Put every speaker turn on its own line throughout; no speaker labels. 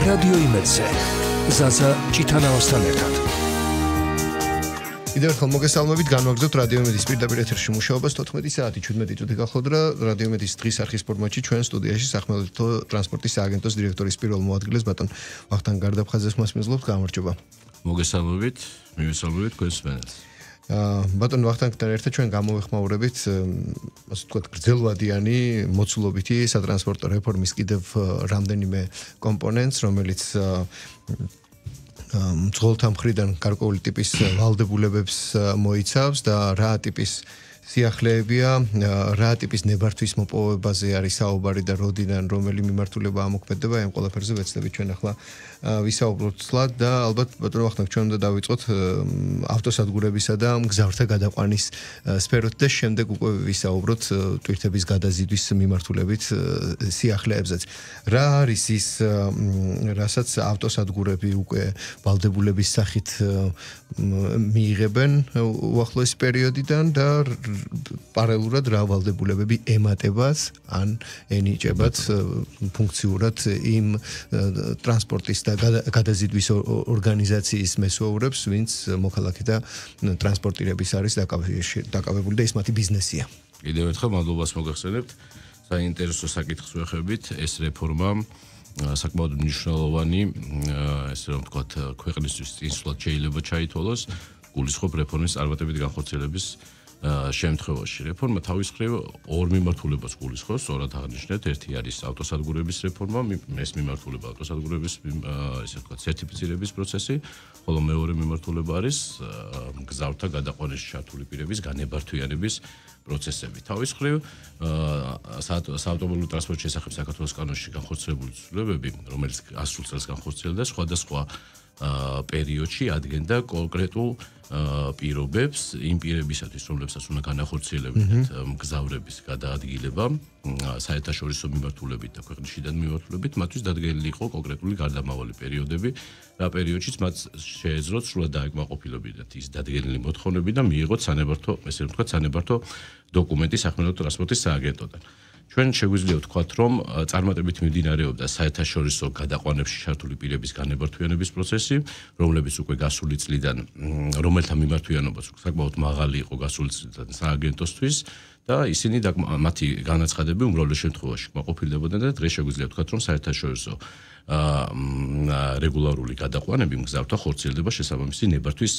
რადიო იმედზე ზაზა ჭიტანავასთან ერთად.
Იდეა ხომ მოგესალმებით, განვაგრძობთ რადიო იმედის პირდაპირ ეთერში მუშაობას 14 საათი 17 წუთი გახლავთ და რადიო იმედის დღის არხის ფორმატში ჩვენ სტუდიაში სახმელეთო ტრანსპორტის სააგენტოს დირექტორის პირველ მოადგილეს ბატონ ვახტანგ გარდაფხაძეს მასმენძლობთ. გამარჯობა.
მოგესალმებით, მივესალმებით თქვენს მენელს.
ბატონ ვახტანგთან ერთად ჩვენ გამოვეხმაურებით ასე ვთქვათ გრძელვადიანი მოცულობითი სატრანსპორტო რეფორმის კიდევ რამდენიმე კომპონენტს, რომელიც მძღოლთა მხრიდან გარკვეული ტიპის ვალდებულებებს მოიცავს და რა ტიპის სიახლეებია, რა ტიპის ნებართვის მოპოვებაზე არის საუბარი და როდიდან რომელი მიმართულება ამოქმედება, ამ ყველაფერზე ვეცდებით ჩვენ ახლა ვისაუბროთ სლად და ალბათ ბატონ ვახტანგ ჩვენ უნდა დავიწყოთ ავტოსადგურებისა და მგზავრთა გადაყვანის სფეროთ და შემდეგ უკვე ვისაუბროთ ტვირთების გადაზიდვის მიმართულებით სიახლეებზეც. რა არის ის რასაც ავტოსადგურები უკვე ვალდებულების სახით მიიღებენ უახლოესი პერიოდიდან და პარალელურად რა ვალდებულებები ემატებათ ან ენიჭებათ ფუნქციურად იმ ტრანსპორტის და გადაზიდვის ორგანიზაციის მესვეურებს, ვინც მოქალაქე და ტრანსპორტირების არის დაკავებული და ეს მათი ბიზნესია.
კიდევ ერთხელ მადლობას მოგახსენებთ. საინტერესო საკითხს ვეხებით, ეს რეფორმა საკმაოდ მნიშვნელოვანი, ესე რომ ვთქვათ, ქვეყნისთვის წინსვლად შეიძლება ჩაითვალოს გულისხმობ რეფორმის წარმატებით განხორციელების შემთხვევაში. რეფორმა თავის მხრივ ორ მიმართულებას გულისხმობს, სწორად აღნიშნეთ, ერთი არის ავტოსადგურების რეფორმა, ეს მიმართულება ავტოსადგურების ესე ვთქვათ, სერტიფიცირების პროცესი, ხოლო მეორე მიმართულება არის მგზავრთა გადაყვანის ჩართული პირების განებართვიანების პროცესები. თავის მხრივ საავტომობილო ტრანსპორტის შესახებ საქართველოს კანონში განხორციელებული ცვლილებები, რომელიც 100 წელს განხორციელდა, სხვადასხვა პერიოდში ადგენდა კონკრეტულ პირობებს იმ პირებისათვის, რომლებსაც უნდა განახორციელებინათ მგზავრების გადაადგილება საერთაშორისო მიმართულებით და ქვეყნის შიდან მიმართულებით, მათთვის დადგენილი იყო კონკრეტული გარდამავალი პერიოდები, რა პერიოდშიც მათ შეეძლოთ სრულად დაეკმაყოფილებინათ ის დადგენილი მოთხოვნები და მიიღოთ სანებართო, ესე ვთქვათ, სანებართო დოკუმენტი სახმელეთო ტრანსპორტის სააგენტოდან. ჩვენ შეგვიძლია ვთქვათ, რომ წარმატებით მიმდინარეობდა საერთაშორისო გადაყვანებში ჩართული პირების განებართვიანების პროცესი, რომლებიც უკვე გასული წლიდან, რომელთა მიმართვიანობაც საკმაოდ მაღალი იყო გასული წლიდან სააგენტოსთვის და ისინი მათი განაცხადები უმრავლეს შემთხვევაში კმაყოფილდებოდნენ და დღეს შეგვიძლია ვთქვათ, რომ საერთაშორისო რეგულარული გადაყვანები მგზავრთა ხორციელდება შესაბამისი ნებართვის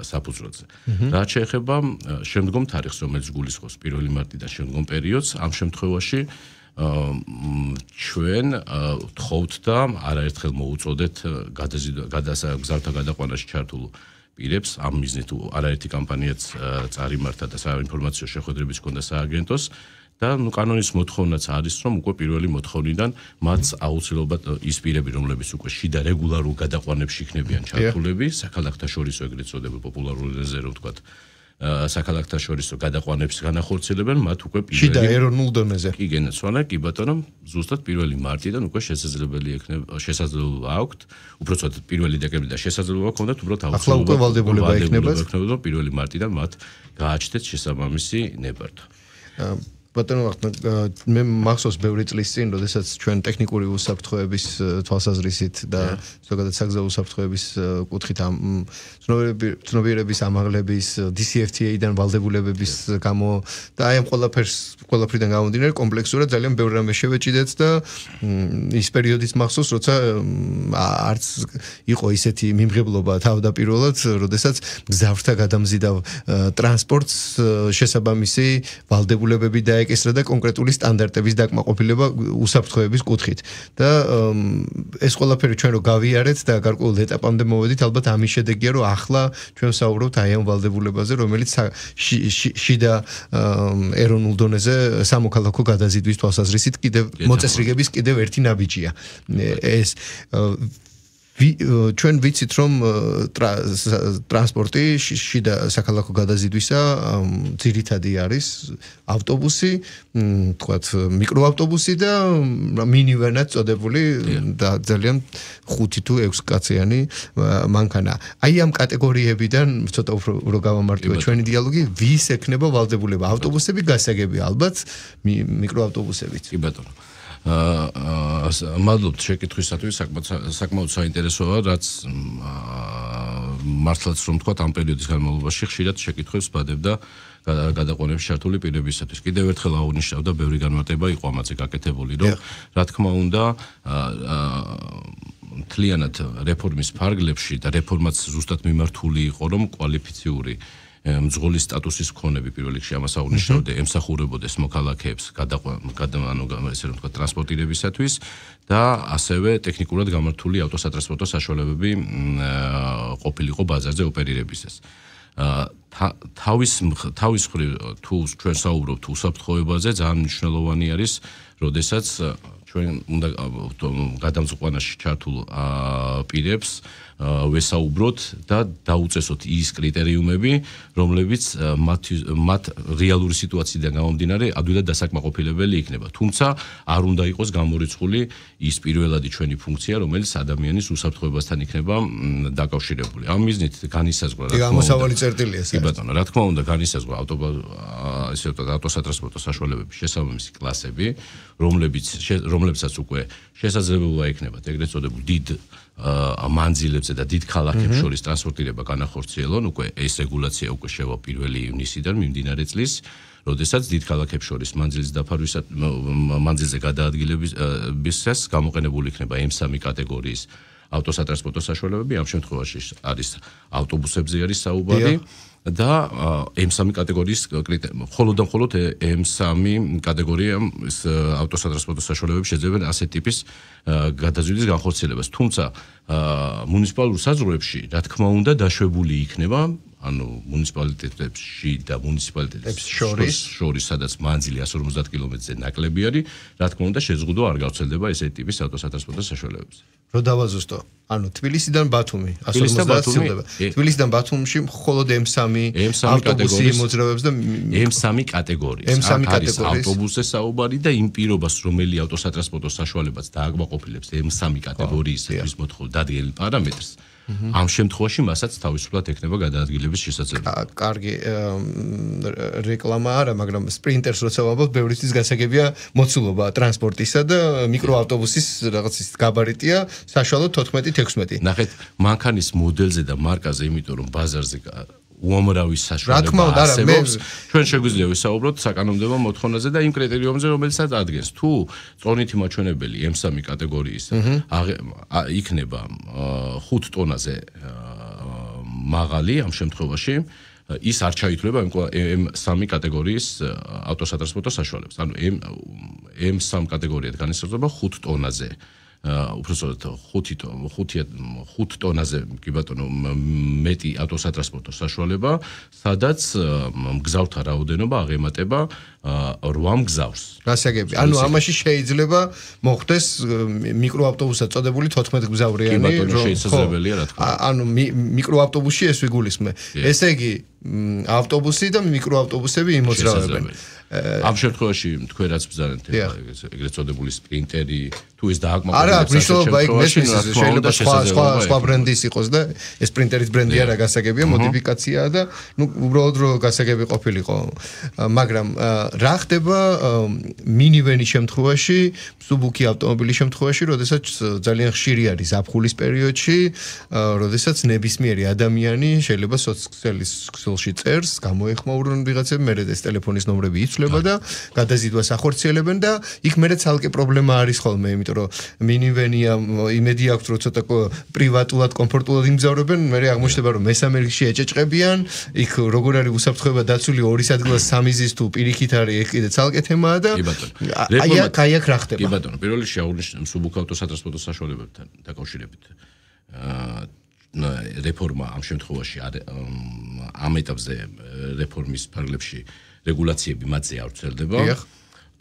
საფუძველზე. რაც შეეხება შემდგომ თარიღს, რომელიც გულისხმობს 1 მარტიდან შემდგომ პერიოდს, ამ შემთხვევაში ჩვენ ვთხოვთ და არაერთხელ მოუწოდეთ მგზავრთა გადაყვანაში ჩართულ პირებს ამ მიზნით არაერთი კამპანიაც წარიმართა და საინფორმაციო შეხვედრებიც ჰქონდა სააგენტოს და კანონის მოთხოვნაც არის, რომ უკვე პირველი მოთხოვნიდან მათ აუცილებლად ის პირები, რომლებიც უკვე შიდა რეგულარულ გადაყვანებში იქნებიან ჩართულები, საქალაქთა შორისო ეგრეთ წოდებულ პოპულარულ ენაზე რომ ვთქვათ, საქალაქთა შორისო გადაყვანებს განახორციელებენ, მათ უკვე
შიდა ეროვნულ დონეზე.
კი გენაცვალა, კი ბატონო, ზუსტად 1 მარტიდან უკვე შესაძლებლობა აქვთ, უბრალოდ 1 დეკემბრიდან შესაძლებლობა ჰქონდათ უბრალოდ
ახლა უკვე ვალდებულება იქნებათ,
1 მარტიდან მათ გააჩნდეთ შესაბამისი ნებართვა.
ბატონო ვახტანგ, მე მახსოვს ბევრი წლის წინ, როდესაც ჩვენ ტექნიკური უსაფრთხოების თვალსაზრისით და ზოგადად საგზაო უსაფრთხოების კუთხით ამ ცნობიერების ამაღლების DCFTA-დან ვალდებულებების გამო და აი ამ ყველაფრიდან გამომდინარე კომპლექსურად ძალიან ბევრ რამეს შევეჭიდეთ და ის პერიოდიც მახსოვს, როცა არც იყო ისეთი მიმღებლობა თავდაპირველად, როდესაც მგზავრთა გადამზიდავ ტრანსპორტს შესაბამისი ვალდებულებები და ესრა და კონკრეტული სტანდარტების დაკმაყოფილება უსაფრთხოების კუთხით. და ეს ყველაფერი ჩვენ რო გავიარეთ და გარკვეულ ეტაპამდე მოვედით, ალბათ ამის შედეგია, რომ ახლა ჩვენ ვსაუბრობთ აი ამ ვალდებულებაზე, რომელიც შიდა ეროვნულ დონეზე სამოქალაქო გადაზიდვის თვალსაზრისით კიდევ მოწესრიგების კიდევ ერთი ნაბიჯია. ეს ჩვენ ვიცით, რომ ტრანსპორტი შიდა საქალაქო გადაზიდვისა ძირითადი არის ავტობუსი, თქვათ მიკროავტობუსი და მინივენად წოდებული და ძალიან 5 თუ 6 კაციანი მანქანა. აი ამ კატეგორიებიდან ცოტა უფრო გავამარტივოთ ჩვენი დიალოგი, ვის ექნება ვალდებულება? ავტობუსები გასაგები ალბათ, მიკროავტობუსებიც.
კი ბატონო. მადლობთ შეკითხვისათვის, საკმაოდ საინტერესოა, რაც მართლაც რომ თქვა ამ პერიოდის განმავლობაში ხშირად შეკითხვებს ვბადებ და გადაყვანებს ჩართული პირებისათვის. კიდევ ერთხელ აღნიშნავ და ბევრი განმარტება იყო ამაზე გაკეთებული, რომ რა თქმა უნდა მთლიანად რეფორმის ფარგლებში და რეფორმაც ზუსტად მიმართული იყო, რომ კვალიფიციური მძღოლის სტატუსის მქონეები პირველ რიგში ამას აღნიშნავდა, ემსახურებოდეს მოქალაქეებს ესე რომ თქვა ტრანსპორტირებისათვის და ასევე ტექნიკურად გამართული ავტოსატრანსპორტო საშუალებები ყოფილიყო ბაზარზე ოპერირებისას. თავის მხრივ თუ ჩვენ საუბრობთ უსაფრთხოებაზე, ძალიან მნიშვნელოვანი არის, როდესაც ჩვენ უნდა გადამწყვანაში ჩართულ პირებს ვესაუბროთ და დაუწესოთ ის კრიტერიუმები, რომლებიც მათ რეალური სიტუაციიდან გამომდინარე ადვილად დასაკმაყოფილებელი იქნება. თუმცა არ უნდა იყოს გამორიცხული ის პირველადი ჩვენი ფუნქცია, რომელიც ადამიანის უსაფრთხოებასთან იქნება დაკავშირებული. ამ მიზნით განისაზღვრა რა თქმა უნდა. გამოსავალი წერტილია ეს. კი ბატონო, რა თქმა უნდა განისაზღვრა ავტოსატრანსპორტო საშუალებების შესაბამისი კლასები, რომლებსაც უკვე შესაძლებელია იქნებათ ეგრეთ წოდებულ დიდ მანძილებზე და დიდ ქალაქებს შორის ტრანსპორტირება განახორციელონ, უკვე ეს რეგულაცია უკვე შევა 1 ივნისიდან მიმდინარე წლის, როდესაც დიდ ქალაქებს შორის მანძილის დაფარვისას მანძილზე გადაადგილებისას გამოყენებული იქნება M3 კატეგორიის ავტოსატრანსპორტო საშუალებები, ამ შემთხვევაში არის ავტობუსებზე არის საუბარი და M3 კატეგორიის მხოლოდ M3 კატეგორია ავტოსატრანსპორტო საშუალებები შეძლებენ ასეთ ტიპის გადაზიდვის განხორციელებას. თუმცა მუნიციპალურ საზღვრებში, რა თქმა უნდა, დაშვებული იქნება, ანუ მუნიციპალიტეტებში და მუნიციპალიტეტებს შორის, სადაც მანძილი 150 კილომეტრზე ნაკლები არის, რა თქმა უნდა, შეზღუდვა არ გავრცელდება ესეთი ტიპის ავტოსატრანსპორტო საშუალებებზე.
რო დავაზუსტო, ანუ თბილისიდან ბათუმი 150 სიუდება. თბილისიდან ბათუმში მხოლოდ M3 ავტობუსი მოძრაობს და
M3 კატეგორიის. არის ავტობუსზე საუბარი და იმ პირობას, რომელი ავტოსატრანსპორტო საშუალებაც დააკმაყოფილებს M3 კატეგორიისათვის მოთხოვ დადგენილ პარამეტრს. ამ შემთხვევაში მასაც თავისუფლად ექნება გადაადგილების შესაძლებლობა.
კარგი რეკლამა არა, მაგრამ სპრინტერს როცა ვამბობ, ბევრისთვის გასაგებია მოცულობა ტრანსპორტისა და მიკროავტობუსის რაღაც ის გაბარიტია, საშუალოდ 14-16.
ნახეთ, მანქანის მოდელზე და მარკაზე, იმიტომ რომ ბაზარზე უამრავი საშუალება არსებობს. ჩვენ შეგვიძლია ვისაუბროთ საკანონმდებლო მოთხოვნაზე და იმ კრიტერიუმებზე, რომელსაც ადგენს. თუ წონითი მაჩვენებელი M3 კატეგორიის იქნება 5 ტონაზე მაღალი ამ შემთხვევაში ის არ ჩაითვლება M3 კატეგორიის ავტოსატრანსპორტო საშუალებას. ანუ M3 კატეგორია განისაზღვრება 5 ტონაზე. უბრალოდ 5 ტონაზე კი ბატონო მეტი ავტოსატრანსპორტო საშუალება, სადაც მგზავრთა რაოდენობა აღემატება 8 მგზავრს.
გასაგები. ანუ ამაში შეიძლება მოხდეს მიკროავტობუსად წოდებული 14 მგზავრიანი,
შესაძლებელია რა თქმა უნდა.
ანუ მიკროავტობუსში ეს ვიგულისხმე. ესე იგი ავტობუსი და მიკროავტობუსები იმოძრავებენ.
ამ შემთხვევაში თქვენ რაც ბრძანეთ ეგრეთ წოდებული სპრინტერი თუ ეს დააკმაყოფილებს
არა მნიშვნელობა იქ მესმის შეიძლება სხვა ბრენდის იყოს და ეს სპრინტერის ბრენდი არა გასაგებია მოდიფიკაციაა და ნუ უბრალოდ რო გასაგები ყოფილიყო მაგრამ რა ხდება მინივენის შემთხვევაში მსუბუქი ავტომობილის შემთხვევაში როდესაც ძალიან ხშირი არის ზაფხულის პერიოდში როდესაც ნებისმიერი ადამიანი შეიძლება სოციალის ქსელში წერს გამოეხმაურონ ვიღაცები მე ეს ტელეფონის ნომრები იცვლება და გადაზიდვას ახორციელებენ და იქ მერე ცალკე პრობლემა არის ხოლმე იმიტომ რომ მინივენია იმედი აქვს რომ ცოტა პრივატულად კომფორტულად იმგზავრებენ მე აღმოჩნდება რომ მესამე რიგში ეჭეჭყებიან იქ როგორ არის უსაფრთხოება დაცული ორის ადგილას სამი ზის თუ პირიქით არის ეს კიდე ცალკე თემაა და აი აქ რა ხდება
კი ბატონო პირველ რიგში აღნიშნე მსუბუქ ავტოსატრანსპორტო საშუალებებთან დაკავშირებით რეფორმა ამ შემთხვევაში ამ ეტაპზე რეფორმის ფარგლებში რეგულაციები მათზე არ ვრცელდება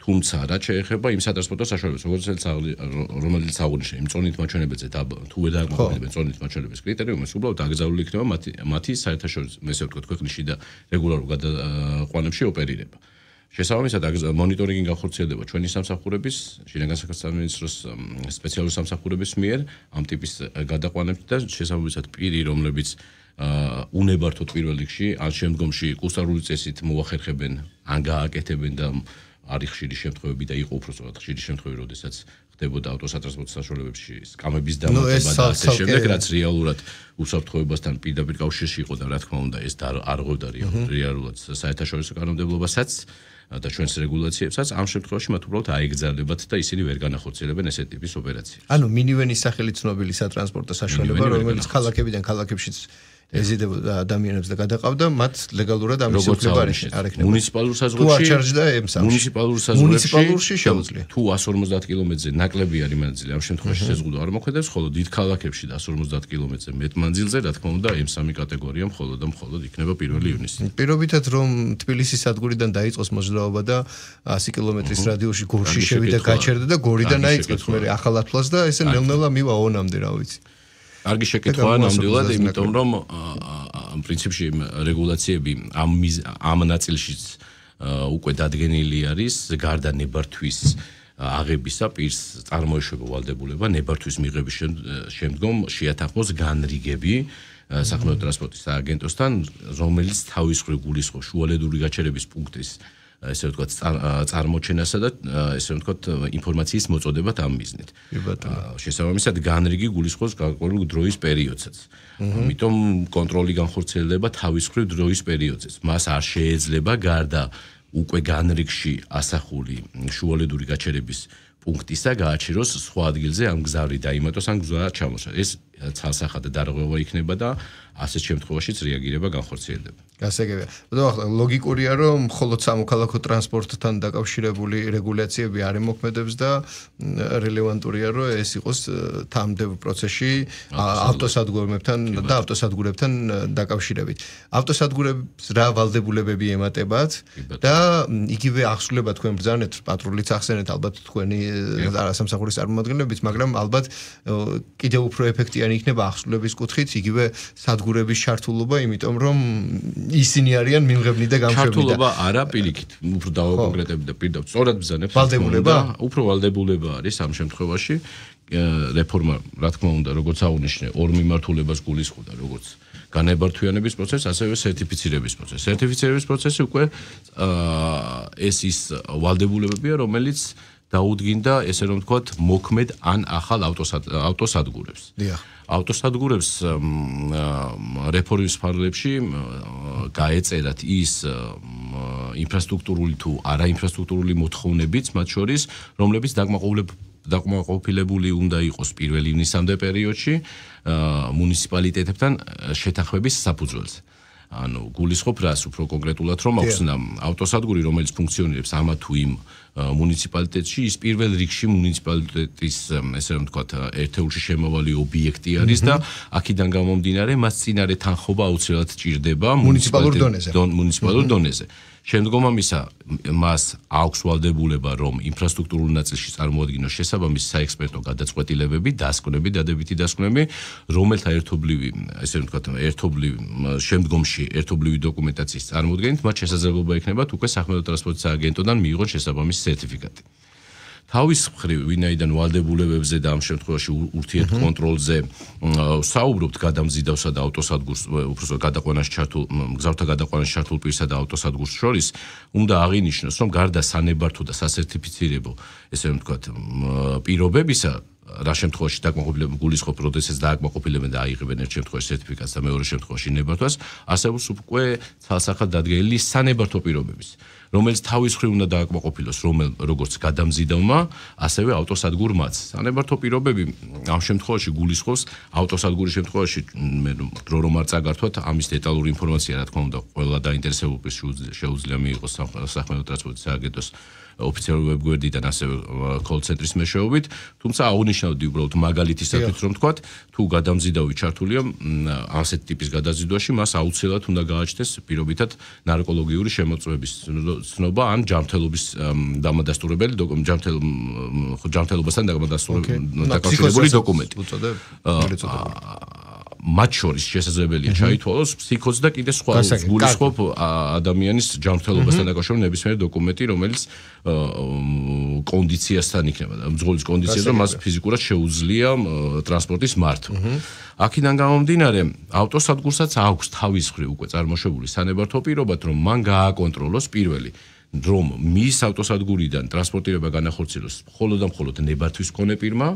თუმცა რაც შეეხება იმ სატრანსპორტო საშუალებებს რომელიც აღნიშნე იმ წონით მაჩვენებელზე თუ ვერ დააკმაყოფილებენ წონით მაჩვენებლის კრიტერიუმებს უბრალოდ დაკრძალული იქნება მათი საერთაშორისო ესე ვთქვათ ქვეყნებში და რეგულარულ გადაყვანებში ოპერირება შესაბამისად მონიტორინგი განხორციელდება ჩვენი სამსახურების შინაგან საქმეთა სამინისტროს სპეციალური სამსახურების მიერ ამ ტიპის გადაყვანებში და შესაბამისად პირი რომლებიც უნებართოდ პირველ რიგში ან შემდგომში კურსარული წესით მოახერხებენ ან გააკეთებენ და არის ხშირი შემთხვევები და იყო უბრალოდ ხშირი შემთხვევები, როდესაც ხდებოდა ავტოსატრანსპორტო საშუალებებში სკამების დამატება და ასე შემდეგ, რაც რეალურად უსაფრთხოებასთან პირდაპირ კავშირში იყო და რა თქმა უნდა ეს არ ღვევდა რეალურად საერთაშორისო კანონმდებლობასაც და ჩვენს რეგულაციებსაც, ამ შემთხვევაში მათ უბრალოდ აეგზავნებათ და ისინი ვერ განახორციელებენ ესეთი ტიპის ოპერაციებს.
ანუ მინივენის სახელით ცნობილი სატრანსპორტო საშუალება, რომელიც ქალაქებიდან ქალაქებშიც ეზიდებოდა ადამიანებს და გადაყავდა, მათ ლეგალურად ამის უფლება არ ექნება.
მუნიციპალურ საზღვრებში
თუ არ ჩარჯდა ემსამში.
მუნიციპალურში
შეუძლია.
თუ 150 კილომეტრზე ნაკლები არის მანძილი, ამ შემთხვევაში შეზღუდვა არ მოქმედებს, ხოლო დიდ ქალაქებში და 150 კილომეტრზე მეტ მანძილზე, რა თქმა უნდა, M3 კატეგორია მხოლოდ და მხოლოდ იქნება 1 ივნისი.
პირობითად რომ თბილისის სადგურიდან დაიწყოს მოძრაობა და 100 კილომეტრის რადიუსში გორში შევიდა, გაჩერდა და გორიდან აიწყებს მე ახალ ათვლას და ესე ნელ-ნელა მივა ონამდე, რა ვიცი.
კარგი შეკითხვაა ნამდვილად, იმიტომ რომ პრინციპში რეგულაციები ამ ნაწილშიც უკვე დადგენილი არის გარდა ნებართვის აღებისა პირს წარმოეშვება ვალდებულება ნებართვის მიღების შემდგომ შეათანხმოს განრიგები საქმეო ტრანსპორტის სააგენტოსთან, რომელიც თავისუფლად გულისხმობს შუალედური გაჩერების პუნქტის ესე ვთქვათ წარმოჩენასა და ესე ვთქვათ ინფორმაციის მოწოდებათ ამ მიზნით. შესაბამისად განრიგი გულისხმობს გარკვეული დროის პერიოდსაც. ამიტომ კონტროლი განხორციელდება თავისუფლად დროის პერიოდზეც. მას არ შეეძლება გარდა უკვე განრიგში ასახული შუალედური გაჩერების პუნქტისა გააჩეროს სხვა ადგილზე ამ გზავრი დაიმატოს ან გზა ჩამოსვა. ეს ცალსახად დარღვევა იქნება და ასეთ შემთხვევაშიც რეაგირება განხორციელდება.
გასაგებია. ლოგიკურია რომ მხოლოდ სამოქალაქო ტრანსპორტთან დაკავშირებული რეგულაციები არ იმოქმედებს და რელევანტურია რომ ეს იყოს თამდევ პროცესში ავტოსადგურებთან და ავტოსადგურებთან დაკავშირებით. ავტოსადგურებს რა ვალდებულებები ემატებათ და იგივე ახსულება თქვენ ბრძანეთ, პატრულიც ახსენეთ ალბათ თქვენი სამსახურის წარმომადგენლებით, მაგრამ ალბათ კიდევ უფრო ეფექტიანი იქნება ახსულების კუთხით იგივე სადგურების ჩართულობა, იმიტომ რომ ისინი არიან მიმღებნი და გამშვები და
ჩართულობა არა პირიქით, უფრო დავაკონკრეტები და პირდაპირ სწორად ბრძანებ.
ვალდებულება?
უფრო ვალდებულება არის ამ შემთხვევაში. რეფორმა, რა თქმა უნდა, როგორც აღნიშნე, ორ მიმართულებას გულისხმობდა, როგორც განებართვიანების პროცესი, ასევე სერტიფიცირების პროცესი. სერტიფიცირების პროცესი უკვე ეს ის ვალდებულებებია, რომელიც დაუდგინდა, ესე რომ ვთქვათ, მოქმედ ან ახალ ავტოსადგურებს.
დიახ.
ავტოსადგურებს რეფორმის ფარგლებში გაეწერათ ის ინფრასტრუქტურული თუ არაინფრასტრუქტურული მოთხოვნებიც, მათ შორის, რომლებიც დაკმაყოფილებული უნდა იყოს 1 ივნისამდე პერიოდში მუნიციპალიტეტებთან შეთანხმების საფუძველზე. ანუ გულისხმობ რას უფრო კონკრეტულად რომ ახსნა ავტოსადგური რომელიც ფუნქციონირებს ამა თუ იმ მუნიციპალიტეტში ის პირველ რიგში მუნიციპალიტეტის ესე რომ ვთქვათ ერთეულში შემავალი ობიექტი არის და აქედან გამომდინარე მას წინარე თანხმობა აუცილებლად ჭირდება მუნიციპალურ დონეზე. შემდგომ ამისა მას აქვს ვალდებულება რომ ინფრასტრუქტურულ ნაწილში წარმოადგინოს შესაბამისი საექსპერტო გადაწყვეტილებები, დასკვნები, დადებითი დასკვნები, რომელთა ერთობლივი, ესე ვთქვათ, შემდგომში ერთობლივი დოკუმენტაციის წარმოადგენით, მათ შესაძლებლობა ექნებათ უკვე საქმეო ტრანსპორტის სააგენტოდან მიიღონ შესაბამისი სერტიფიკატი. თავის მხრივ, ვინაიდან ვალდებულებებზე და ამ შემთხვევაში ურთიერთკონტროლზე საუბრობთ გადამზიდავსა და ავტოსადგურს, უბრალოდ გადაყვანაში ჩართულ გზავრთა გადაყვანაში ჩართულ პირსა და ავტოსადგურს შორის, უნდა აღინიშნოს, რომ გარდა სანებართო და სასერტიფიცირებო, ესე ვთქვათ, პირობებისა, რა შემთხვევაში დაკმაყოფილებენ გულისხმობ, როდესაც დააკმაყოფილებენ და აიღებენ ერთ შემთხვევაში სერტიფიკატს და მეორე შემთხვევაში ნებართვას, ასევე უკვე ცალსახად დადგენილი სანებართო პირობების, რომელიც თავის მხრივ უნდა დააკმაყოფილოს როგორც გადამზიდავმა, ასევე ავტოსადგურმაც. სანებართო პირობები ამ შემთხვევაში გულისხმობს ავტოსადგურის შემთხვევაში მე დრო რომ არ წაგართვათ ამის დეტალური ინფორმაცია, რა თქმა უნდა, ყველა დაინტერესებულ შეუძლია მიიღოს საქმეო ტრანსპორტის სააგენტოს ოფიციალური ვებგვერდიდან ასევე call ცენტრის მეშვეობით, თუმცა აღნიშნავდი უბრალოდ მაგალითისათვის რომ თქვათ, თუ გადამზიდავი ჩართულია ასეთ ტიპის გადაზიდვაში, მას აუცილებლად უნდა გააჩნდეს პირობითად ნარკოლოგიური შემოწმების ცნობა ან ჯანმრთელობის დამადასტურებელი ჯანმრთელობასთან დაკავშირებული დოკუმენტი. მათ შორის შესაძლებელია ჩაითვალოს ფსიქოз და კიდე სხვა გულისხმობ ადამიანის ჯანმრთელობასთან დაკავშირებული ნებისმიერი დოკუმენტი, რომელიც კონდიციასთან იქნება, მძღოლის კონდიციაზე, რომ მას ფიზიკურად შეუძლია ტრანსპორტის მართვა. აქედან გამომდინარე, ავტოსადგურსაც აქვს თავის მხრივ უკვე წარმოშობილი სანებართო პირობად, რომ მან გააკონტროლოს პირველი რომ მის ავტოსადგურიდან ტრანსპორტირება განახორციელოს მხოლოდ და მხოლოდ ნებართვის მქონე პირმა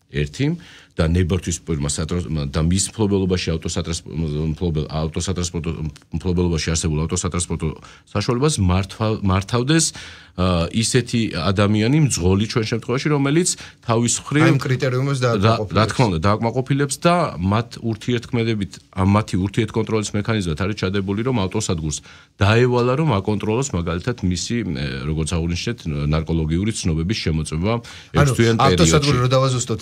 ერთი და ნებართვის პირმა და მის მფლობელობაში ავტოსატრანსპორტო მფლობელობაში არსებულ ავტოსატრანსპორტო საშუალებას მართავდეს ისეთი ადამიანი მძღოლი ჩვენ შემთხვევაში რომელიც თავის მხრივ
ამ კრიტერიუმებს
რა თქმა უნდა დააკმაყოფილებს და მათი ურთიერთკონტროლის მექანიზმად არის ჩადებული რომ ავტოსადგურს დაევალა რომ აკონტროლოს მაგალითად მისი როგორც აღნიშნეთ ნარკოლოგიური ცნობების შემოწმება ერთთვიან პერიოდში
ავტოსადგური რო დავაზუსტოთ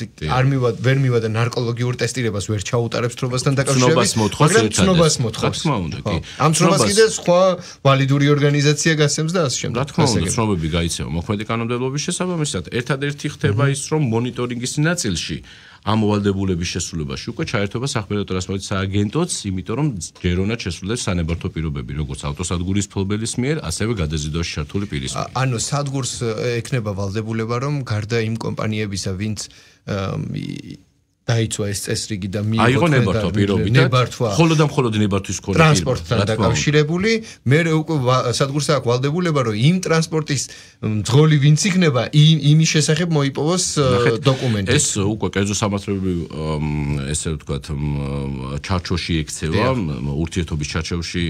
ვერ მივადა ნარკოლოგიურ ტესტირებას ვერ ჩაუტარებს თრობასთან დაკავშირებით
მაგრამ
ცნობას მოთხოვს
რა თქმა უნდა კი
ამ ცნობას კიდე სხვა ვალიდური ორგანიზაცია გასცემს და ასე შემდეგ
რა თქმა უნდა ცნობები გაიცემა მოქმედი კანონმდებლობის შესაბამისად ერთადერთი ხდება ის რომ მონიტორინგის ნაწილში ამ ვალდებულების შესრულებაში უკვე ჩაერთვება სახმელეთო ტრანსპორტის სააგენტოც, იმიტომ რომ ჯერონად შესრულებს სანებართო პირობები, როგორც ავტოსადგურის მფლობელის მიერ, ასევე გადაზიდვაში ჩართული პირის მიერ.
ანუ სადგურს ექნება ვალდებულება, რომ გარდა იმ კომპანიებისა, ვინც დაიცვა ეს წესრიგი და
მიიღო ნებართვა პირობიდან მხოლოდ და მხოლოდ ნებართვის მქონე
ტრანსპორტთან დაკავშირებული მე უკვე სადგურს აქვს ვალდებულება რომ იმ ტრანსპორტის მძღოლი ვინც იქნება იმის შესახებ მოიპოვოს დოკუმენტი
ეს უკვე კერძო სამართლებრივი ესე ვთქვათ ჩარჩოში ექცევა ურთიერთობის ჩარჩოში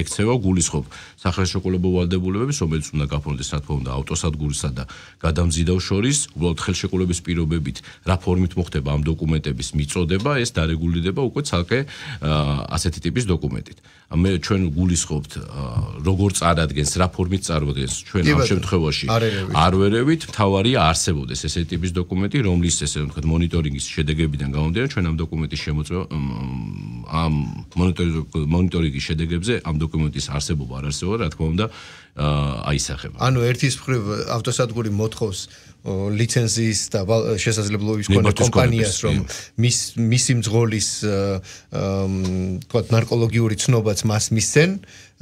ექცევა გულისხმობ სახელშეკრულებო ვალდებულებებს რომელიც უნდა გაფორმდეს რა თქმა უნდა ავტოსადგურისა და გადამზიდავს შორის უბრალოდ ხელშეკრულების პირობებით ფორმით მოხდება ამ დოკუმენტების მიწოდება, ეს დარეგულირდება უკვე ცალკე ასეთი ტიპის დოკუმენტით. მე ჩვენ გულისხმობთ როგორ წარადგენს, რა ფორმით წარმოადგენს ჩვენ ამ შემთხვევაში არ ვერევით, თავარია არსებობდეს ესეთი ტიპის დოკუმენტი, რომლის ესე ვთქვათ მონიტორინგის შედეგებიდან გამომდინარე, ჩვენ ამ დოკუმენტის შემოწმება ამ მონიტორინგის შედეგებზე ამ დოკუმენტის არსებობა არ არსებობა, რა თქმა უნდა, აისახება.
ანუ ერთის მხრივ ავტოსადგური მოთხოვს ლიცენზიის და შესაძლებლობის მქონე კომპანიას რომ მისი მძღოლის თქვათ ნარკოლოგიური ცნობაც მას მისცენ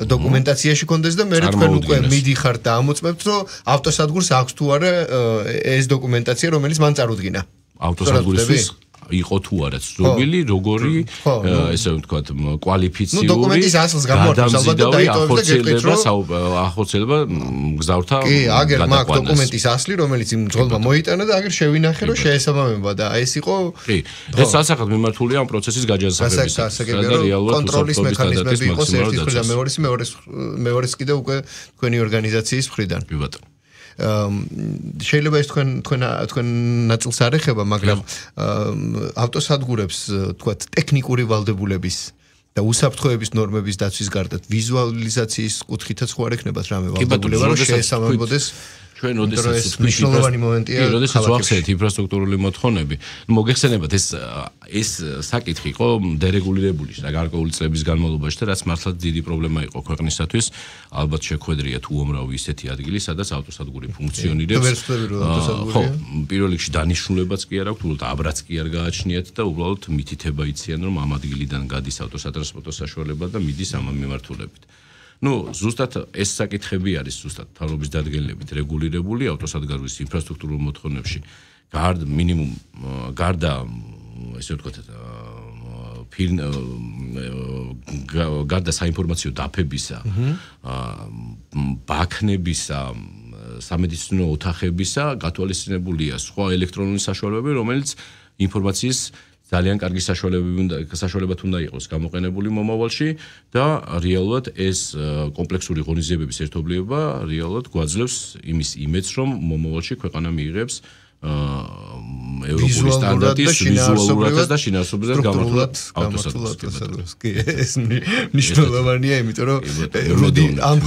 დოკუმენტაციაში კონდეს და მე თქვენ უკვე მიდიხართ და ამოწმებთ რომ ავტოსადგურს აქვს თუ არა ეს დოკუმენტაცია რომელიც მან წარუდგინა
ავტოსადგურისთვის იყო თუ არა ცნობილი როგორი ესე ვთქვათ კვალიფიციური
დოკუმენტის ასლს გამოართავს ალბათ და დაიტოვებს და გეტყვით რომ
ახორციელება მგზავრთა
კი აგერ მაგ დოკუმენტის ასლი რომელიც იმ მძღოლმა მოიტანა და აგერ შევინახე რომ შეესაბამება და ეს იყო
კი ეს სასახად მიმართულია ამ პროცესის გაჯანსაღებისას
და რეალურად კონტროლის მექანიზმები იყოს ერთი მხრიდან მეორეს კიდე უკვე თქვენი ორგანიზაციის მხრიდან
კი ბატონო
შეიძლება ეს თქვენ ნაწილს არ ეხება, მაგრამ ავტოსადგურებს თქვათ ტექნიკური ვალდებულების და უსაფრთხოების ნორმების დაცვის გარდა ვიზუალიზაციის კუთხითაც ხო არ ექნებათ რამე ვალდებულება რომ შეესაბამებოდეს
ჩვენ როდესაც
მნიშვნელოვანი მომენტია
როდესაც ვახსენეთ ინფრასტრუქტურული მოთხოვნები მოგეხსენებათ ეს საკითხი იყო დერეგულირებული და გარკვეული წლების განმავლობაში და რაც მართლაც დიდი პრობლემა იყო ქვეყნისათვის ალბათ შეხვედრია თუ უამრავი ისეთი ადგილი სადაც ავტოსადგური ფუნქციონირებს ხო პირველ რიგში დანიშნულებაც კი არ აქვს უბრალოდ აბრაც კი არ გააჩნიათ და უბრალოდ მითითება იციან რომ ამ ადგილიდან გადის ავტოსატრანსპორტო საშუალება და მიდის ამ მიმართულებით ну ზუსტად ეს საკითხები არის ზუსტად თავრობის დადგენილებით რეგულირებული ავტოსადგურის ინფრასტრუქტურულ მოთხოვნებში გარდა ესე ვთქვათ გარდა საინფორმაციო დაფებისა ბაქნებისა სამედიცინო ოთახებისა გათვალისწინებულია სხვა ელექტრონული საშუალებები რომელიც ინფორმაციის ძალიან კარგი საშუალებად უნდა იყოს გამოყენებული მომავალში და რეალურად ეს კომპლექსური ღონისძიებების ერთობლიობა რეალურად გვაძლევს იმის იმედს რომ მომავალში ქვეყანა მიიღებს ევროპული სტანდარტის ვიზუალურადაც და შინაარსობრივად გამართულად ავტოსადგურს.
კი, ეს მნიშვნელოვანია, იმიტომ რომ ამ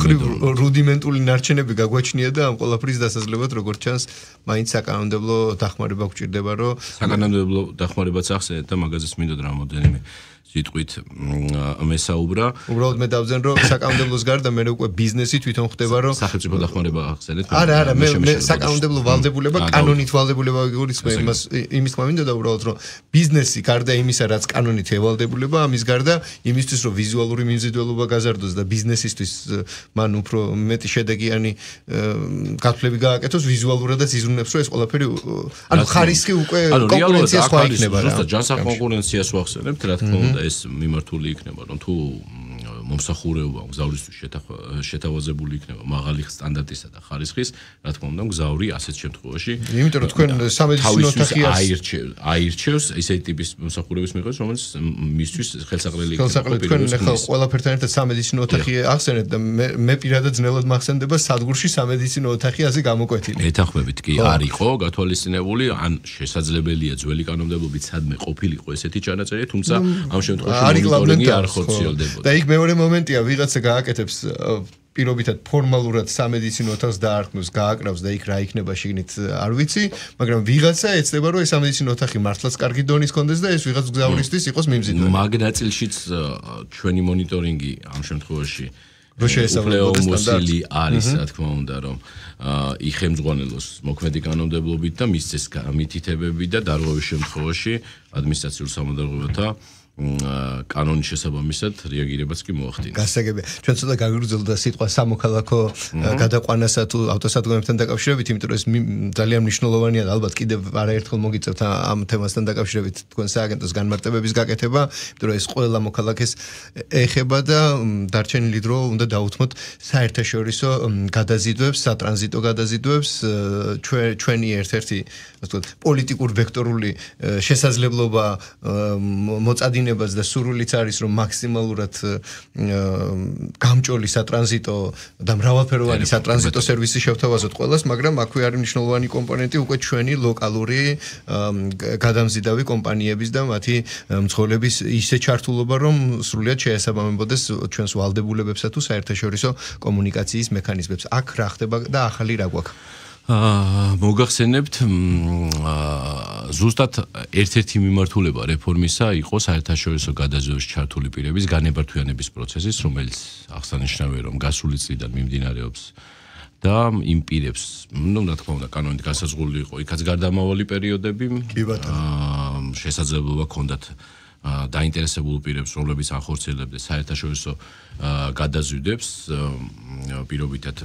რუდიმენტული ნარჩენები გაგვაჩნია და ამ ყველაფრის დასაძლევად როგორც ჩანს, მაინც საკანონმდებლო დახმარება გვჭირდება, რომ
საკანონმდებლო დახმარებაც ახსენეთ და მაგაზეც მინდოდა რამოდენიმე სიტყვით მესაუბრა.
უბრალოდ მე დავძენ რომ საკანონმდებლოს გარდა მე უკვე ბიზნესი თვითონ ხდება რომ
სახელმწიფო დახმარება ახსენეთ.
არა, მე საკანონმდებლო ვალდებულება, კანონით ვალდებულება გულისხმობ იმის თქმა მინდოდა უბრალოდ რომ ბიზნესი გარდა იმისა რაც კანონით ევალდებულება, ამის გარდა იმისთვის რომ ვიზუალური მიმზიდველობა გაზარდოს და ბიზნესისთვის მან უფრო მეტი შედეგიანი გაფლები გააკეთოს ვიზუალურადაც იზრუნებს რომ ეს ყველაფერი ანუ ხარისხი უკვე კონკურენცია სხვა იქნება რა.
ზუსტად ჯანსაღ კონკურენციას ვახსენებთ რა თქმა უნდა ეს მიმართული იქნება რომ თუ მომსახურეობა მგზავრისთვის შეთავაზებული იქნება მაღალი სტანდარტისა და ხარისხის, რა თქმა უნდა, მგზავრი ასეთ შემთხვევაში
იმიტომ რომ თქვენ სამედიცინო ოთახი
აირჩევს ესეთი ტიპის მომსახურების მიიღოს, რომელიც მისთვის ხელსაყრელი
იქნება. თქვენ ახლა ყველაფერთან ერთად სამედიცინო ოთახი ახსენეთ და მე პირადად ძნელად მახსენდება სადგურში სამედიცინო ოთახი ასე გამოკვეთილი.
ეთანხმებით კი არ იყო გათვალისწინებული, ან შესაძლებელია ძველი კანონმდებლობით სადმე ყოფილიყო ესეთი ჩანაწერი, თუმცა ამ შემთხვევაში მონიტორინგი არ ხორციელდებოდა.
და იქ მეორე მომენტია, ვიღაცა გააკეთებს პირობითად ფორმალურად სამედიცინო ოთახს დაარქმევს, გააკრავს და იქ რა იქნება შიგნით არ ვიცი, მაგრამ ვიღაცა ეცდება რომ ეს სამედიცინო ოთახი მართლაც კარგი დონის კონდეს და ეს ვიღაც მგზავრისთვის იყოს მიმზიდველი.
მაგ ნაწილშიც ჩვენი მონიტორინგი ამ შემთხვევაში
რო შეესაბამება
სტანდარტი არის, რა თქმა უნდა, რომ იხემძღვანელოს მოქმედი კანონმდებლობით და მისცეს მითითებები და დარღვევის შემთხვევაში ადმინისტრაციულ სამართლებათა კანონის შესაბამისად რეაგირებაც კი მოახდინა.
გასაგებია. ჩვენ ცოტა გაგვიგრძელდა სიტყვა სამოქალაქო გადაყვანასა თუ ავტოსადგომებთან დაკავშირებით, იმიტომ რომ ეს ძალიან მნიშვნელოვანია და ალბათ კიდევ არაერთხელ მოგიწევთ ამ თემასთან დაკავშირებით თქვენ სააგენტოს განმარტებების გაკეთება, იმიტომ რომ ეს ყველა მოქალაქეს ეხება და დარჩენილი დრო უნდა დაუთმოთ საერთაშორისო გადაზიდვებს, სატრანზიტო გადაზიდვებს, ჩვენი ერთ-ერთი, ასე ვთქვათ, პოლიტიკურ ვექტორული შესაძლებლობა მოწადინებას და სურვილიც არის რომ მაქსიმალურად გამჭოლი სატრანზიტო და მრავალფეროვანი სატრანზიტო სერვისი შევთავაზოთ ყველას, მაგრამ აქვე არის მნიშვნელოვანი კომპონენტი უკვე ჩვენი ლოკალური გადამზიდავი კომპანიების და მათი მძღოლების ისე ჩართულობა, რომ სრულიად შეესაბამებოდეს ჩვენს ვალდებულებებსა თუ საერთაშორისო კომუნიკაციის მექანიზმებს. აქ რა ხდება და ახალი რა გვაქვს?
მოგახსენებთ ზუსტად ერთ-ერთი მიმართულება რეფორმისა იყო საერთაშორისო გადაზიდვაში ჩართული პირების განებართვიანების პროცესის, რომელიც აღსანიშნავია რომ გასული წლიდან მიმდინარეობს და იმ პირებს, რა თქმა უნდა, კანონით განსაზღვრული იყო იქაც გარდამავალი პერიოდები, შესაძლებლობა ჰქონდათ დაინტერესებულ პირებს, რომლებიც ახორციელებდნენ საერთაშორისო გადაზიდვებს, პირობითად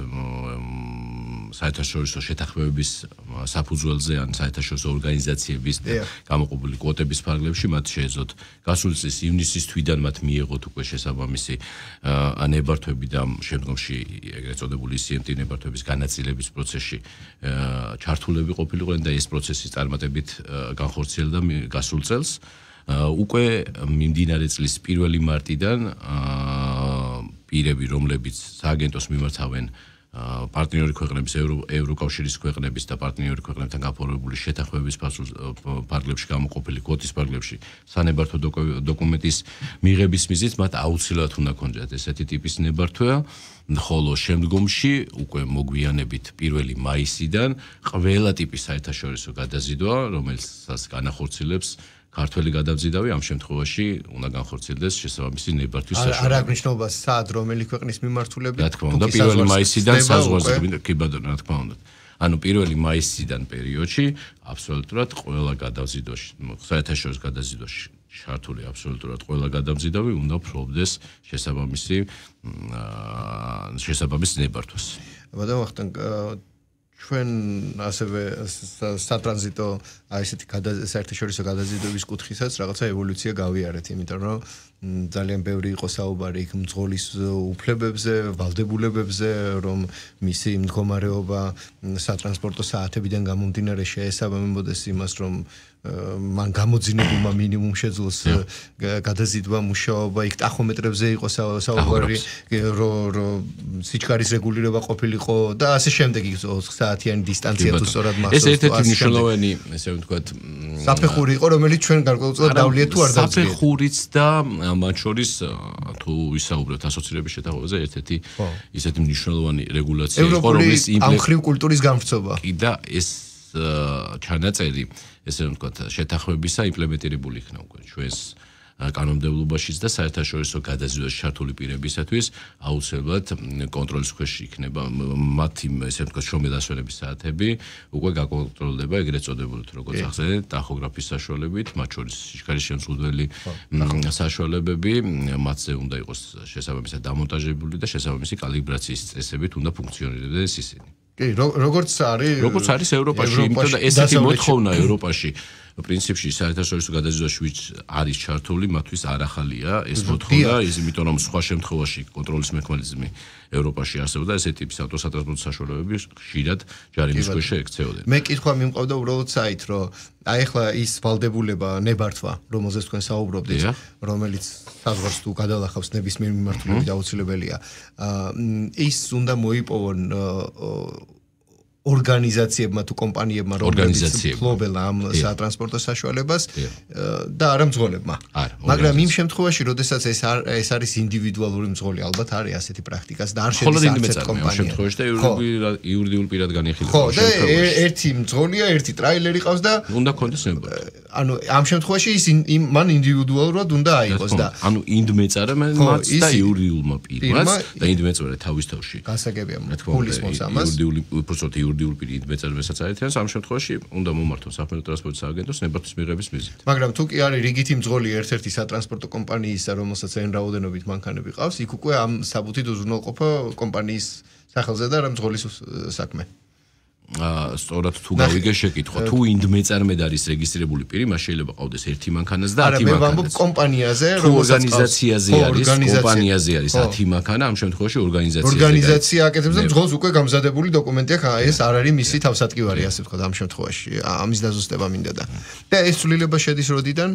საერთაშორისო შეთანხმებების საფუძველზე ან საერთაშორისო ორგანიზაციების გამოყოფილი კვოტების ფარგლებში მათ შეეძლოთ გასული წლის ივნისის თვიდან მათ მიეღოთ უკვე შესაბამისი ნებართვები და შემდგომში ეგრეთ წოდებული CMT ნებართვების განაწილების პროცესში ჩართულები ყოფილიყვნენ და ეს პროცესი წარმატებით განხორციელდა გასულ წელს. უკვე მიმდინარე წლის 1 მარტიდან პირები, რომლებიც სააგენტოს მიმართავენ პარტნიორი ქვეყნების, ევროკავშირის ქვეყნების და პარტნიორი ქვეყნებთან გაფორმებული შეთანხმების ფარგლებში გამოყოფილი კვოტის ფარგლებში სანებართვო დოკუმენტის მიღების მიზნით მათ აუცილებლად უნდა ქონდეთ ესეთი ტიპის ნებართვა, ხოლო შემდგომში უკვე მოგვიანებით 1 მაისიდან ყველა ტიპის საერთაშორისო გადაზიდვა, რომელსაც განახორციელებს ქართველი გადამზიდავი ამ შემთხვევაში უნდა განხორციელდეს შესაბამისი ნებართვის საშუალება.
არ აქვს მნიშვნელობა სად რომელი ქვეყნის მიმართულებით?
რა თქმა უნდა, 1 მაისიდან საზღვარგარეთ კი ბატონო, რა თქმა უნდა. ანუ 1 მაისიდან პერიოდში აბსოლუტურად ყველა გადამზიდვაში, საერთაშორისო გადამზიდვაში ჩართული აბსოლუტურად ყველა გადამზიდავი უნდა ფლობდეს შესაბამის ნებართვას.
ბატონო ვახტანგ ჩვენ ასევე სატრანზიტო ესეთი საერთაშორისო გადაზიდვების კუთხისაც რაღაცა ევოლუცია გავიარეთ, იმიტომ რომ ძალიან ბევრი იყო საუბარი იქ მძღოლის უფლებებზე, ვალდებულებებზე, რომ მისი მდგომარეობა სატრანსპორტო საათებიდან გამომდინარე შეესაბამებოდეს იმას, რომ მან გამოძინებულმა მინიმუმ შეძლოს გადაზიდვა მუშაობა, იქ ტახომეტრებზე იყო საუბარი, რომ სიჩქარის რეგულირება ყოფილიყო და ასე შემდეგ, 4 საათიანი დისტანცია თუ სწორად მახსოვს.
ეს ერთ-ერთი მნიშვნელოვანი, ესე ვთქვათ,
საფეხური იყო, რომელიც ჩვენ გარკვეულწილად დავლიეთ თუ არ დავძლიეთ.
საფეხურიც და მათ შორის თუ ვისაუბრებთ ასოცირების შეთანხმებაზე, ერთ-ერთი ისეთი მნიშვნელოვანი რეგულაცია იყო, რომლის
ამხრივ კულტურის გამრცობა.
კი და ეს ჩანაწერი, ესე ვთქვათ, შეთანხმებისა იმპლემენტირებული იქნა უკვე ჩვენს კანონმდებლობაშიც და საერთაშორისო გადაზიდვაში ჩართული პირებისათვის აუცილებლად კონტროლის ქვეშ იქნება მათი, ესე ვთქვათ, შრომადასვენების საათები უკვე გაკონტროლდება ეგრეთ წოდებული, როგორც ახსენეთ, ტახოგრაფის საშუალებით, მათ შორის სიჩქარის შემზღუდველი საშუალებები, მათზე უნდა იყოს შესაბამისად დამონტაჟებული და შესაბამისი კალიბრაციის წესებით უნდა ფუნქციონირებდეს ისინი.
კი, როგორც არის
ევროპაში, იმიტომ და ესეთი მოთხოვნა ევროპაში პრინციპში საერთაშორისო გადაზიდვაში ვინც არის ჩართული, მათთვის არ ახალია ეს მოთხოვნა, იმიტომ რომ სხვა შემთხვევაში კონტროლის მექანიზმი ევროპაში არსებობდა, ესეთი ტიპის ავტოსატრანსპორტო საშუალებები ხშირად ჯარიმის ქვეშ ექცეოდნენ.
მე კითხვა მიმყავდა უბრალოდ საით, რომ აი ახლა ის ვალდებულება ნებართვა, რომელზეც თქვენ საუბრობდით, რომელიც საზღვარს თუ გადალახავს ნებისმიერ მიმართულებით აუცილებელია. ის უნდა მოიპოვონ ორგანიზაციებმა თუ კომპანიებმა, რომლებიც ფლობენ ამ სატრანსპორტო საშუალებას და არა მძღოლებმა. მაგრამ იმ შემთხვევაში, როდესაც ეს არის ინდივიდუალური მძღოლი, ალბათ არის ასეთი პრაქტიკაც და არ შედის არც კომპანია.
ამ შემთხვევაში და იურიდიულ პირად განიხილება.
ხო, და ერთი მძღოლია, ერთი ტრაილერი ყავს და
უნდა კონდეს ნებართვა.
ანუ ამ შემთხვევაში ის მან ინდივიდუალურად უნდა აიღოს და
ანუ ინდმეწარე მათ და იურიდიულმა პირმაც და ინდმეწარე თავის თავში.
გასაგებია, ფულის მოსამას.
იურიდიულ პირი ინდმეწარესაც აერთიანებს, ამ შემთხვევაში უნდა მომართონ საფინანსო ტრანსპორტის სააგენტოს ნებართვის მიღების მიზნით.
მაგრამ თუ კი არის რიგითი მძღოლი ერთ-ერთი სატრანსპორტო კომპანიისა, რომელსაც այն რაოდენობით მანქანები ყავს, იქ უკვე ამ საბუთით უზრუნველყოფა კომპანიის სახელზე და რა მძღოლის საქმე.
სწორად თუ გავიგე შეკითხვა, თუ ინდმეწარმედ არის რეგისტრირებული პირი, მას შეიძლება ყავდეს ერთი მანქანაც და 10 მანქანაც.
არა, მე ვამბობ კომპანიაზე,
ორგანიზაციაზე არის, კომპანიაზე არის 10 მანქანა, ამ შემთხვევაში ორგანიზაციაზე.
ორგანიზაცია აკეთებს და მძღოლს უკვე გამზადებული დოკუმენტი აქვს, ეს არ არის მისი თავსატკივარი, ასე ვთქვათ, ამ შემთხვევაში. ამის დაზუსტება მინდა და ეს ცვლილება შედის როდიდან?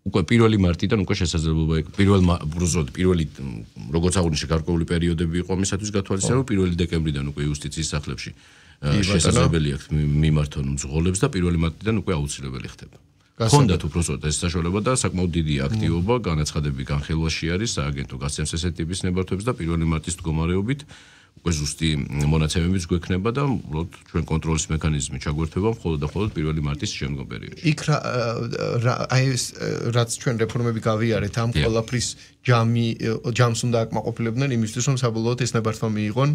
უკვე 1 მარტიდან უკვე შესაძლებლობა პირველი როგორც აღნიშნე გარკვეული პერიოდები იყო მისათვის გათვალისწინებულ 1 დეკემბრიდან უკვე იუსტიციის სახლებში შესაძლებელი აქვს მიმართონ მძღოლებს და 1 მარტიდან უკვე აუცილებელი ხდება. ხონდათ უბრალოდ ეს საშუალება და საკმაოდ დიდი აქტივობა, განაცხადები განხილვაში არის, სააგენტო გასცემს ესეთ ტიპის ნებართვებს და 1 მარტის მდგომარეობით უკვე ზუსტი მონაცემებიც გვექნება და უბრალოდ ჩვენ კონტროლის მექანიზმი ჩაგვერთვება მხოლოდ და მხოლოდ 1 მარტის შემდგომ პერიოდში.
იქ აი ეს რაც ჩვენ რეფორმები გავიარეთ, ამ ყველაფრის ჯამს უნდა აკმაყოფილებდნენ იმისთვის, რომ საბოლოოდ ეს ნებართვა მიიღონ.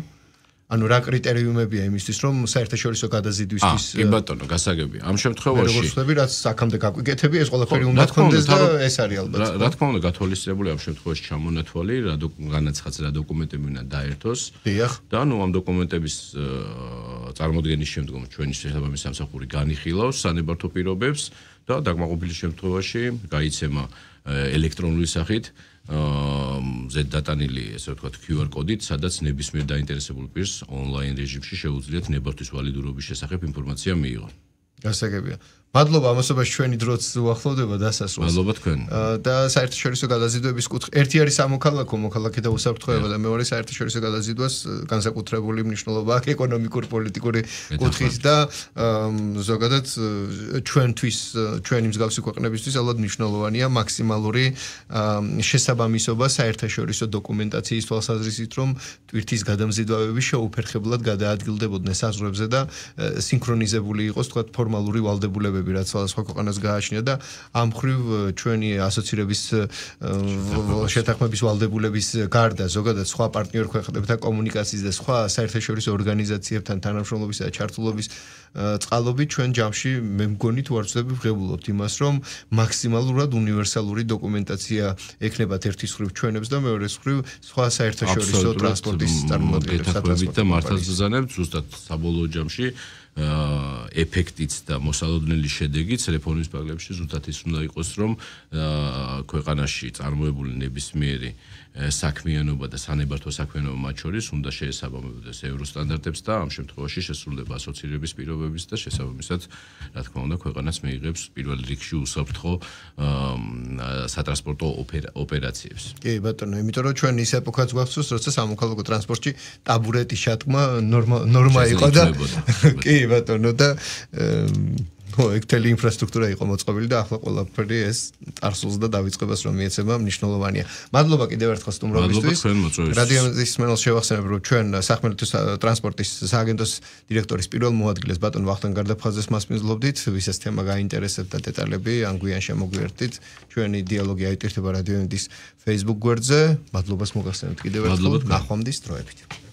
ანუ რა კრიტერიუმებია იმისთვის, რომ საერთაშორისო გადაზიდვისთვის
კი ბატონო, გასაგებია. ამ შემთხვევაში
როგორც ხდები, რაც აქამდე გაგვიკეთები, ეს ყველაფერი უნდა გქონდეს და ეს არის ალბათ.
რა თქმა უნდა, გათვალისწინებული ამ შემთხვევაში ჩამონათვალი, რა განაცხადს რა დოკუმენტები უნდა დაერთოს. და ნუ ამ დოკუმენტების წარმოდგენის შემდგომ ჩვენი შესაბამის სამსახური განიხილავს სანებართვო პირობებს და დაკმაყოფილის შემთხვევაში გაიცემა ელექტრონული სახით ზედდატანილი, ესე ვთქვათ, QR კოდით, სადაც ნებისმიერ დაინტერესებულ პირს ონლაინ რეჟიმში შეუძლიათ ნებართვის ვალიდურობის შესახებ ინფორმაცია მიიღონ.
გასაგებია. მადლობა, ამასობაში ჩვენი დროც უახლოვდება დასასრულს.
მადლობა თქვენ.
და საერთაშორისო გადაზიდვების კუთხე. ერთი არის სამოქალაქო, მოქალაქე და უსაფრთხოება და მეორე საერთაშორისო გადაზიდვას განსაკუთრებული მნიშვნელობა აქვს ეკონომიკური, პოლიტიკური კუთხით და ზოგადად ჩვენთვის, ჩვენი მსგავსი ქვეყნებისთვის ალბათ მნიშვნელოვანია მაქსიმალური შესაბამისობა საერთაშორისო დოკუმენტაციის თვალსაზრისით, რომ ტვირთის გადამზიდვავები შეუფერხებლად გადაადგილდებოდნენ საზღვრებზე და სინქრონიზებული იყოს, თქვათ, ფორმალური ვალდებულებები რაც სხვადასხვა ქვეყანას გააჩნია და ამ მხრივ ჩვენი ასოცირების შეთანხმების ვალდებულების გარდა ზოგადად სხვა პარტნიორ ქვეყნებთან კომუნიკაციის და სხვა საერთაშორისო ორგანიზაციებთან თანამშრომლობისა და ჩართულობის წყალობით ჩვენ ჯამში მე მგონი თუ არ ვწდები ვღებულობთ იმას რომ მაქსიმალურად უნივერსალური დოკუმენტაცია ექნებათ ერთის მხრივ ჩვენებს და მეორეს მხრივ სხვა საერთაშორისო ტრანსპორტის წარმოადგენებს
და მართლაც ბრძანებთ ზუსტად საბოლოო ჯამში ეფექტიც და მოსალოდნელი შედეგიც რეფორმის პაგლებში ზუსტად ის უნდა იყოს რომ ქვეყანაში წარმოებული ნებისმიერი საქმიანობა და სანებართვო საქმიანობა მათ შორის უნდა შეესაბამებოდეს ევროსტანდარტებს და ამ შემთხვევაში შესრულდება ასოცირების პირობების და შესაბამისად რა თქმა უნდა ქვეყანას მიიღებს პირველ რიგში უსაფრთხო სატრანსპორტო ოპერაციებს.
კი ბატონო, იმიტომ რომ ჩვენ ის ეპოქაც გვახსოვს, როცა სამოქალაქო ტრანსპორტში ტაბურეტის შატკმა ნორმა იყო და კი ბატონო და ეგ თელი ინფრასტრუქტურა იყო მოწყობილი და ახლა ყველაფერი ეს ტარსულს და დავიწყებას რომ მიეცემა მნიშვნელოვანია. მადლობა კიდევ ერთხელ სტუმრობისთვის. რადიოს მსმენელს შევახსენებ რომ ჩვენ სახმელეთო ტრანსპორტის სააგენტოს დირექტორის პირველ მოადგილეს ბატონ ვახტანგ გარდაფხაზეს მასპინძლობდით, ვისაც თემა გაინტერესებთ და დეტალები ან გვიან შემოგვიერთდით. ჩვენი დიალოგი აიტირთება რადიოს Facebook გვერდზე. მადლობას მოგახსენებთ კიდევ ერთხელ. ნახვამდის დროებით.